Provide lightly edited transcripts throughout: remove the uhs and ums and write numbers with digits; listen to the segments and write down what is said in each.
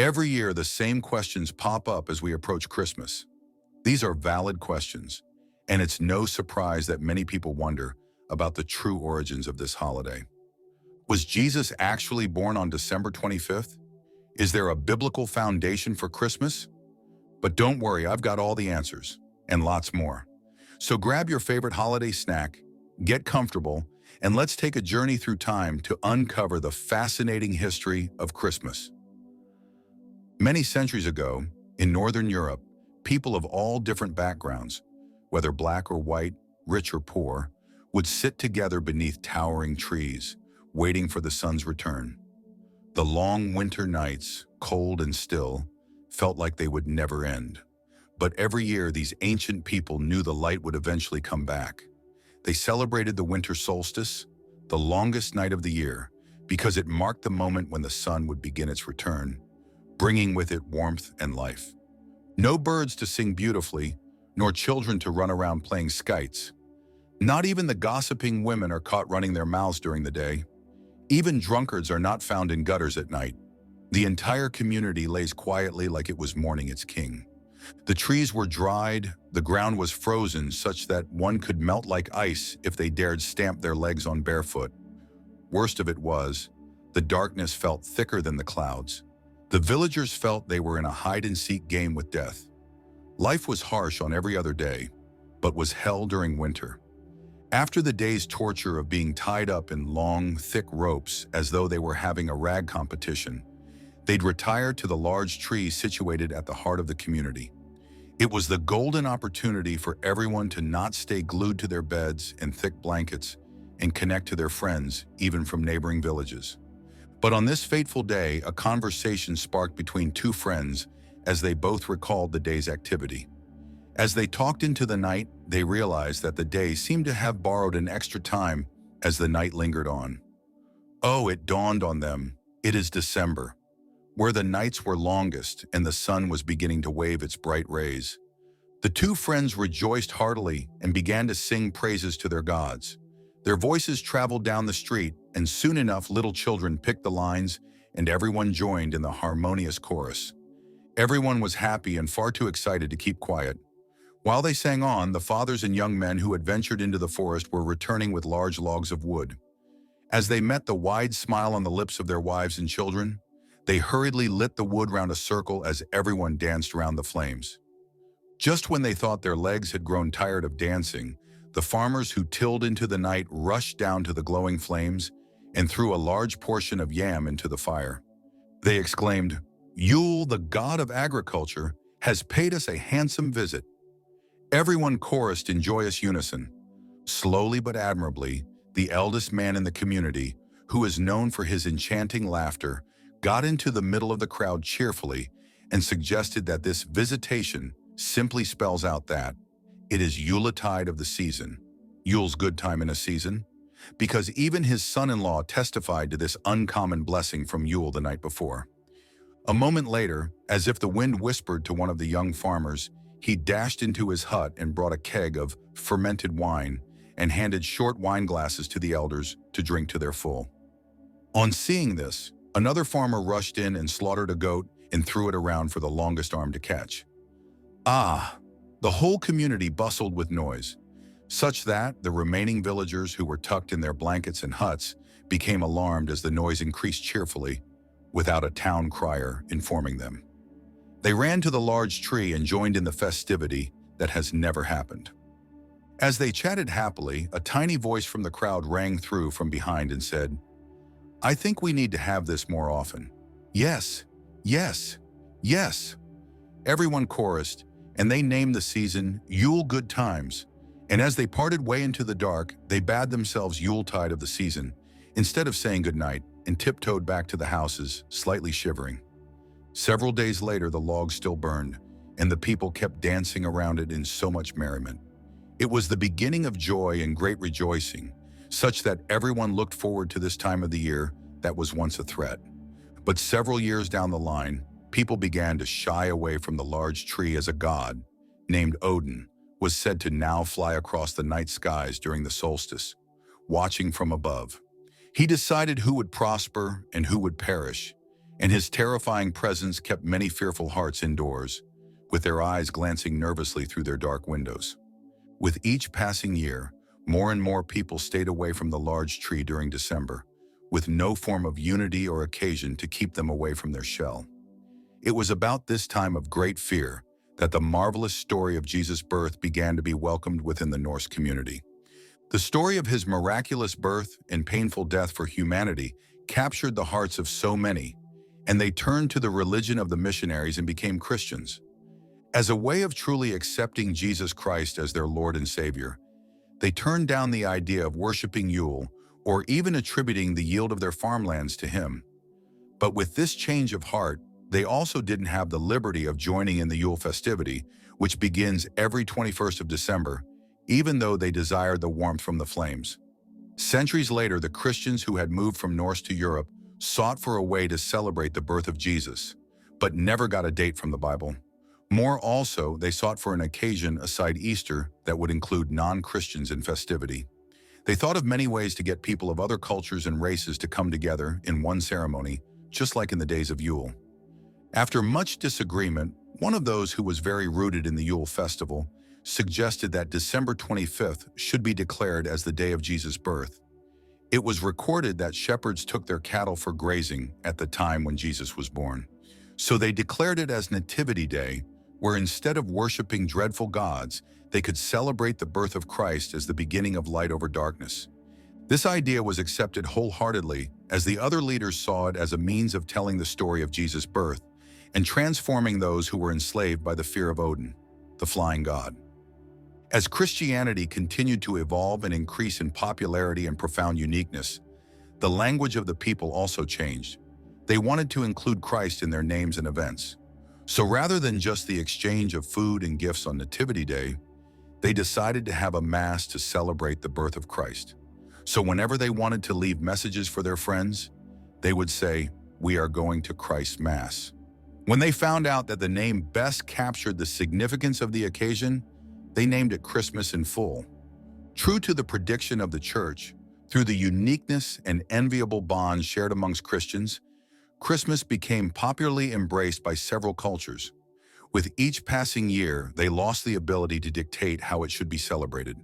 Every year, the same questions pop up as we approach Christmas. These are valid questions, and it's no surprise that many people wonder about the true origins of this holiday. Was Jesus actually born on December 25th? Is there a biblical foundation for Christmas? But don't worry, I've got all the answers, and lots more. So grab your favorite holiday snack, get comfortable, and let's take a journey through time to uncover the fascinating history of Christmas. Many centuries ago, in Northern Europe, people of all different backgrounds, whether black or white, rich or poor, would sit together beneath towering trees, waiting for the sun's return. The long winter nights, cold and still, felt like they would never end. But every year, these ancient people knew the light would eventually come back. They celebrated the winter solstice, the longest night of the year, because it marked the moment when the sun would begin its return, bringing with it warmth and life. No birds to sing beautifully, nor children to run around playing skites. Not even the gossiping women are caught running their mouths during the day. Even drunkards are not found in gutters at night. The entire community lays quietly like it was mourning its king. The trees were dried, the ground was frozen such that one could melt like ice if they dared stamp their legs on barefoot. Worst of it was, the darkness felt thicker than the clouds. The villagers felt they were in a hide-and-seek game with death. Life was harsh on every other day, but was hell during winter. After the day's torture of being tied up in long, thick ropes as though they were having a rag competition, they'd retire to the large tree situated at the heart of the community. It was the golden opportunity for everyone to not stay glued to their beds and thick blankets and connect to their friends, even from neighboring villages. But on this fateful day, a conversation sparked between two friends as they both recalled the day's activity. As they talked into the night, they realized that the day seemed to have borrowed an extra time as the night lingered on. Oh, it dawned on them. It is December, where the nights were longest and the sun was beginning to wave its bright rays. The two friends rejoiced heartily and began to sing praises to their gods. Their voices traveled down the street, and soon enough little children picked the lines and everyone joined in the harmonious chorus. Everyone was happy and far too excited to keep quiet. While they sang on, the fathers and young men who had ventured into the forest were returning with large logs of wood. As they met the wide smile on the lips of their wives and children, they hurriedly lit the wood round a circle as everyone danced around the flames. Just when they thought their legs had grown tired of dancing, the farmers who tilled into the night rushed down to the glowing flames and threw a large portion of yam into the fire. They exclaimed, "Yule, the god of agriculture, has paid us a handsome visit." Everyone chorused in joyous unison. Slowly but admirably, the eldest man in the community, who is known for his enchanting laughter, got into the middle of the crowd cheerfully and suggested that this visitation simply spells out that it is Yuletide of the season, Yule's good time in a season, because even his son-in-law testified to this uncommon blessing from Yule the night before. A moment later, as if the wind whispered to one of the young farmers, he dashed into his hut and brought a keg of fermented wine and handed short wine glasses to the elders to drink to their full. On seeing this, another farmer rushed in and slaughtered a goat and threw it around for the longest arm to catch. Ah! The whole community bustled with noise, such that the remaining villagers who were tucked in their blankets and huts became alarmed as the noise increased cheerfully, without a town crier informing them. They ran to the large tree and joined in the festivity that has never happened. As they chatted happily, a tiny voice from the crowd rang through from behind and said, "I think we need to have this more often." Yes, yes, yes. Everyone chorused, and they named the season Yule Good Times. And as they parted way into the dark, they bade themselves Yuletide of the season, instead of saying goodnight, and tiptoed back to the houses, slightly shivering. Several days later, the logs still burned, and the people kept dancing around it in so much merriment. It was the beginning of joy and great rejoicing, such that everyone looked forward to this time of the year that was once a threat. But several years down the line, people began to shy away from the large tree as a god, named Odin, was said to now fly across the night skies during the solstice, watching from above. He decided who would prosper and who would perish, and his terrifying presence kept many fearful hearts indoors, with their eyes glancing nervously through their dark windows. With each passing year, more and more people stayed away from the large tree during December, with no form of unity or occasion to keep them away from their shell. It was about this time of great fear that the marvelous story of Jesus' birth began to be welcomed within the Norse community. The story of his miraculous birth and painful death for humanity captured the hearts of so many, and they turned to the religion of the missionaries and became Christians. As a way of truly accepting Jesus Christ as their Lord and Savior, they turned down the idea of worshiping Yule or even attributing the yield of their farmlands to him. But with this change of heart, they also didn't have the liberty of joining in the Yule festivity, which begins every 21st of December, even though they desired the warmth from the flames. Centuries later, the Christians who had moved from Norse to Europe sought for a way to celebrate the birth of Jesus, but never got a date from the Bible. More also, they sought for an occasion aside Easter that would include non-Christians in festivity. They thought of many ways to get people of other cultures and races to come together in one ceremony, just like in the days of Yule. After much disagreement, one of those who was very rooted in the Yule festival suggested that December 25th should be declared as the day of Jesus' birth. It was recorded that shepherds took their cattle for grazing at the time when Jesus was born. So they declared it as Nativity Day, where instead of worshiping dreadful gods, they could celebrate the birth of Christ as the beginning of light over darkness. This idea was accepted wholeheartedly as the other leaders saw it as a means of telling the story of Jesus' birth and transforming those who were enslaved by the fear of Odin, the flying god. As Christianity continued to evolve and increase in popularity and profound uniqueness, the language of the people also changed. They wanted to include Christ in their names and events. So rather than just the exchange of food and gifts on Nativity Day, they decided to have a mass to celebrate the birth of Christ. So whenever they wanted to leave messages for their friends, they would say, "We are going to Christ's Mass." When they found out that the name best captured the significance of the occasion, they named it Christmas in full. True to the prediction of the Church, through the uniqueness and enviable bonds shared amongst Christians, Christmas became popularly embraced by several cultures. With each passing year, they lost the ability to dictate how it should be celebrated,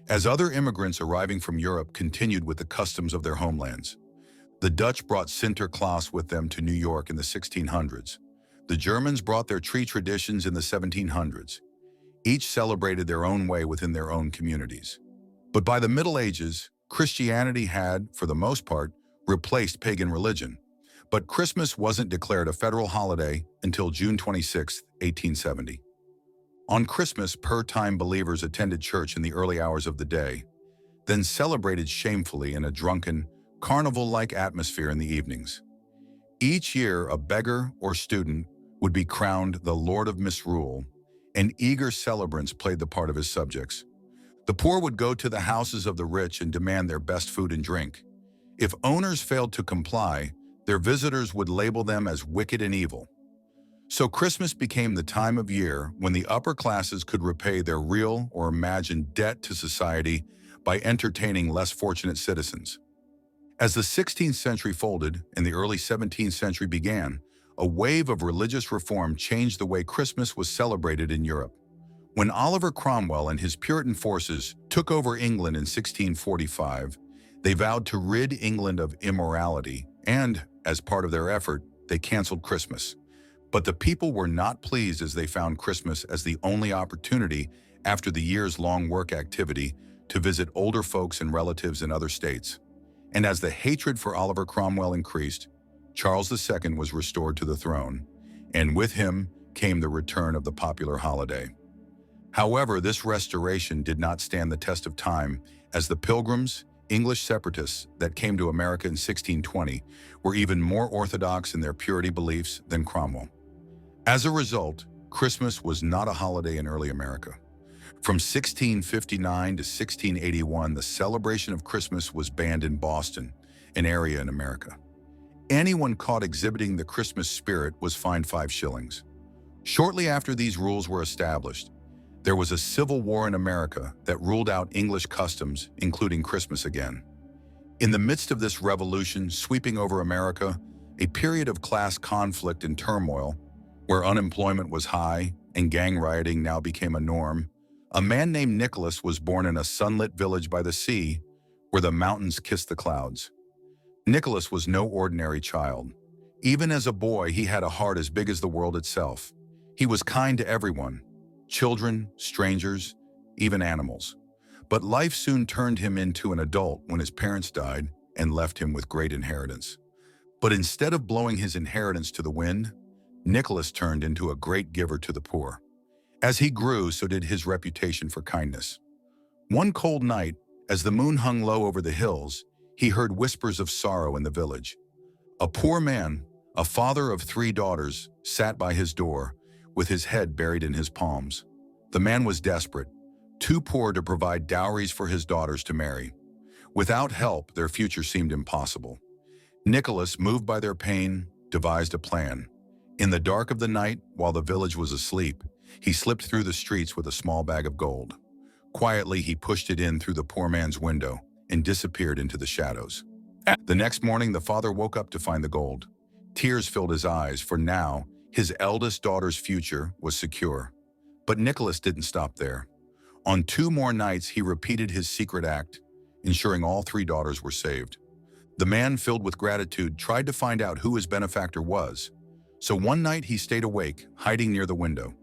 as other immigrants arriving from Europe continued with the customs of their homelands. The Dutch brought Sinterklaas with them to New York in the 1600s. The Germans brought their tree traditions in the 1700s. Each celebrated their own way within their own communities. But by the Middle Ages, Christianity had, for the most part, replaced pagan religion. But Christmas wasn't declared a federal holiday until June 26, 1870. On Christmas, per-time believers attended church in the early hours of the day, then celebrated shamefully in a drunken, carnival-like atmosphere in the evenings. Each year, a beggar or student would be crowned the Lord of Misrule, and eager celebrants played the part of his subjects. The poor would go to the houses of the rich and demand their best food and drink. If owners failed to comply, their visitors would label them as wicked and evil. So Christmas became the time of year when the upper classes could repay their real or imagined debt to society by entertaining less fortunate citizens. As the 16th century folded and the early 17th century began, a wave of religious reform changed the way Christmas was celebrated in Europe. When Oliver Cromwell and his Puritan forces took over England in 1645, they vowed to rid England of immorality, and, as part of their effort, they canceled Christmas. But the people were not pleased as they found Christmas as the only opportunity after the years-long work activity to visit older folks and relatives in other states. And as the hatred for Oliver Cromwell increased, Charles II was restored to the throne, and with him came the return of the popular holiday. However, this restoration did not stand the test of time, as the Pilgrims, English separatists that came to America in 1620, were even more orthodox in their purity beliefs than Cromwell. As a result, Christmas was not a holiday in early America. From 1659 to 1681, the celebration of Christmas was banned in Boston, an area in America. Anyone caught exhibiting the Christmas spirit was fined 5 shillings. Shortly after these rules were established, there was a civil war in America that ruled out English customs, including Christmas again. In the midst of this revolution sweeping over America, a period of class conflict and turmoil, where unemployment was high and gang rioting now became a norm. A man named Nicholas was born in a sunlit village by the sea, where the mountains kissed the clouds. Nicholas was no ordinary child. Even as a boy, he had a heart as big as the world itself. He was kind to everyone, children, strangers, even animals. But life soon turned him into an adult when his parents died and left him with great inheritance. But instead of blowing his inheritance to the wind, Nicholas turned into a great giver to the poor. As he grew, so did his reputation for kindness. One cold night, as the moon hung low over the hills, he heard whispers of sorrow in the village. A poor man, a father of 3 daughters, sat by his door, with his head buried in his palms. The man was desperate, too poor to provide dowries for his daughters to marry. Without help, their future seemed impossible. Nicholas, moved by their pain, devised a plan. In the dark of the night, while the village was asleep, he slipped through the streets with a small bag of gold. Quietly, he pushed it in through the poor man's window and disappeared into the shadows. The next morning, the father woke up to find the gold. Tears filled his eyes, for now, his eldest daughter's future was secure. But Nicholas didn't stop there. On 2 more nights, he repeated his secret act, ensuring all 3 daughters were saved. The man, filled with gratitude, tried to find out who his benefactor was. So one night he stayed awake, hiding near the window.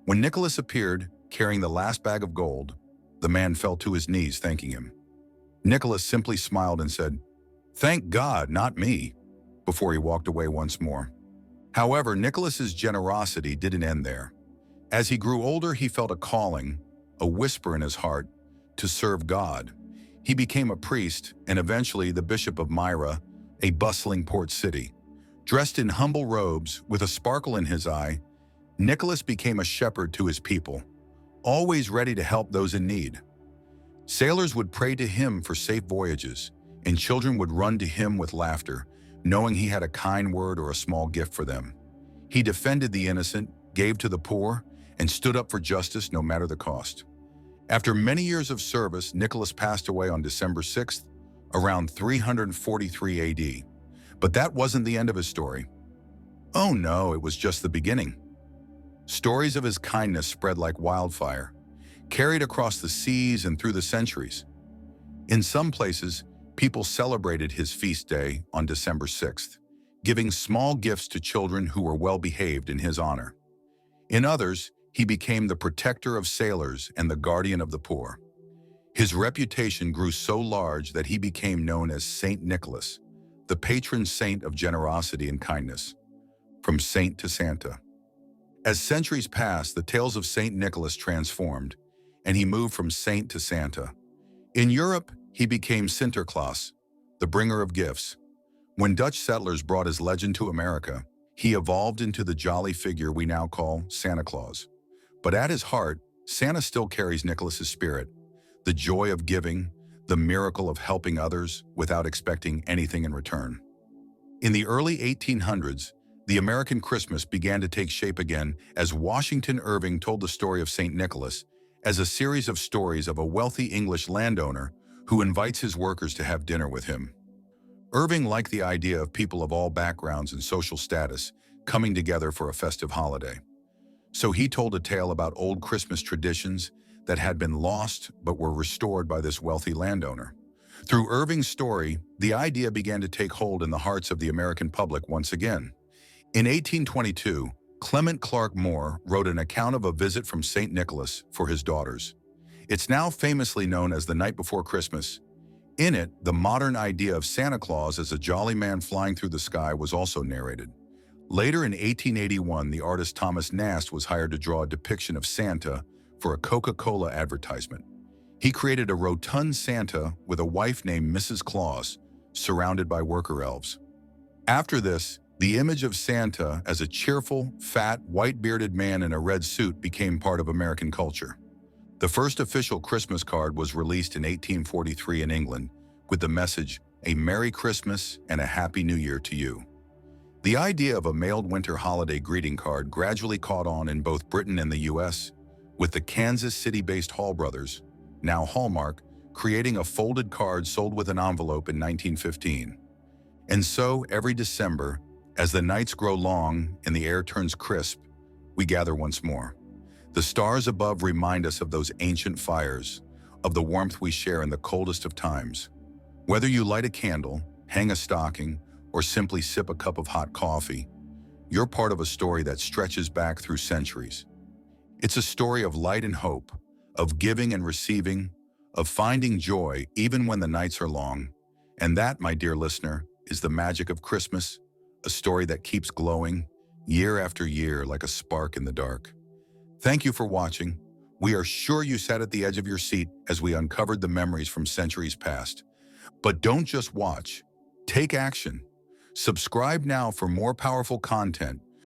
When Nicholas appeared, carrying the last bag of gold, the man fell to his knees, thanking him. Nicholas simply smiled and said, "Thank God, not me," before he walked away once more. However, Nicholas's generosity didn't end there. As he grew older, he felt a calling, a whisper in his heart, to serve God. He became a priest and eventually the Bishop of Myra, a bustling port city. Dressed in humble robes, with a sparkle in his eye, Nicholas became a shepherd to his people, always ready to help those in need. Sailors would pray to him for safe voyages, and children would run to him with laughter, knowing he had a kind word or a small gift for them. He defended the innocent, gave to the poor, and stood up for justice no matter the cost. After many years of service, Nicholas passed away on December 6th, around 343 AD. But that wasn't the end of his story. Oh no, it was just the beginning. Stories of his kindness spread like wildfire, carried across the seas and through the centuries. In some places, people celebrated his feast day on December 6th, giving small gifts to children who were well-behaved in his honor. In others, he became the protector of sailors and the guardian of the poor. His reputation grew so large that he became known as Saint Nicholas, the patron saint of generosity and kindness. From saint to Santa. As centuries passed, the tales of Saint Nicholas transformed, and he moved from saint to Santa. In Europe, he became Sinterklaas, the bringer of gifts. When Dutch settlers brought his legend to America, he evolved into the jolly figure we now call Santa Claus. But at his heart, Santa still carries Nicholas's spirit, the joy of giving, the miracle of helping others without expecting anything in return. In the early 1800s, the American Christmas began to take shape again as Washington Irving told the story of St. Nicholas as a series of stories of a wealthy English landowner who invites his workers to have dinner with him. Irving liked the idea of people of all backgrounds and social status coming together for a festive holiday. So he told a tale about old Christmas traditions that had been lost but were restored by this wealthy landowner. Through Irving's story, the idea began to take hold in the hearts of the American public once again. In 1822, Clement Clark Moore wrote an account of a visit from St. Nicholas for his daughters. It's now famously known as The Night Before Christmas. In it, the modern idea of Santa Claus as a jolly man flying through the sky was also narrated. Later in 1881, the artist Thomas Nast was hired to draw a depiction of Santa for a Coca-Cola advertisement. He created a rotund Santa with a wife named Mrs. Claus, surrounded by worker elves. After this, the image of Santa as a cheerful, fat, white-bearded man in a red suit became part of American culture. The first official Christmas card was released in 1843 in England with the message, "A Merry Christmas and a Happy New Year to you." The idea of a mailed winter holiday greeting card gradually caught on in both Britain and the US, with the Kansas City-based Hall brothers, now Hallmark, creating a folded card sold with an envelope in 1915. And so, every December, As the nights grow long and the air turns crisp, we gather once more. The stars above remind us of those ancient fires, of the warmth we share in the coldest of times. Whether you light a candle, hang a stocking, or simply sip a cup of hot coffee, you're part of a story that stretches back through centuries. It's a story of light and hope, of giving and receiving, of finding joy even when the nights are long. And that, my dear listener, is the magic of Christmas, a story that keeps glowing year after year like a spark in the dark. Thank you for watching. We are sure you sat at the edge of your seat as we uncovered the memories from centuries past. But don't just watch. Take action. Subscribe now for more powerful content